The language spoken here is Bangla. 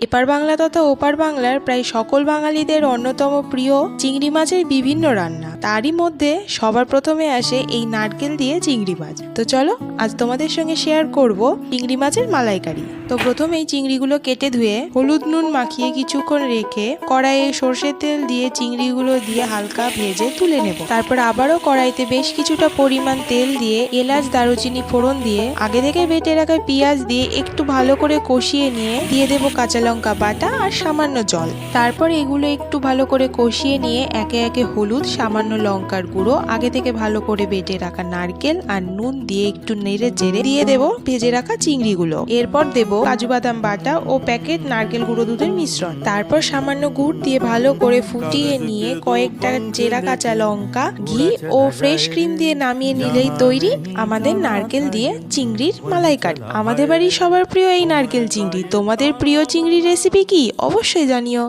এপার বাংলা তথা ওপার বাংলার প্রায় সকল বাঙালিদের অন্যতম প্রিয় চিংড়ি মাছের বিভিন্ন রান্না। তারই মধ্যে সবার প্রথমে আসে এই নারকেল দিয়ে চিংড়ি মাছ। তো চলো আজ তোমাদের সঙ্গে শেয়ার করব চিংড়ি মাছের মালাইকারি। তো প্রথমেই চিংড়িগুলো কেটে ধুয়ে হলুদ নুন মাখিয়ে কিছুক্ষণ রেখে কড়াইয়ে সর্ষের তেল দিয়ে চিংড়িগুলো দিয়ে হালকা ভেজে তুলে নেব। তারপর আবারও কড়াইতে বেশ কিছুটা পরিমাণ তেল দিয়ে এলাচ দারুচিনি ফোড়ন দিয়ে আগে থেকে বেটে রাখা পেঁয়াজ দিয়ে একটু ভালো করে কষিয়ে নিয়ে দিয়ে দেবো কাঁচা লঙ্কা বাটা আর সামান্য জল। তারপর এগুলো একটু ভালো করে কষিয়ে নিয়ে একে একে হলুদ, সামান্য লঙ্কার গুঁড়ো, আগে থেকে ভালো করে বেটে রাখা নারকেল আর নুন দিয়ে একটু নেড়ে চেড়ে দিয়ে দেবো ভেজে রাখা চিংড়িগুলো। এরপর দেবো কাজু বাদাম বাটা ও প্যাকেট নারকেল গুঁড়ো দুধের মিশ্রণ। তারপর সামান্য গুড় দিয়ে ভালো করে ফুটিয়ে নিয়ে কয়েকটা চেরা কাঁচা লঙ্কা, ঘি ও ফ্রেশ ক্রিম দিয়ে নামিয়ে নিলেই তৈরি আমাদের নারকেল দিয়ে চিংড়ির মালাইকারি। আমাদের বাড়ির সবার প্রিয় এই নারকেল চিংড়ি। তোমাদের প্রিয় চিংড়ি রেসিপি কি অবশ্যই জানিও।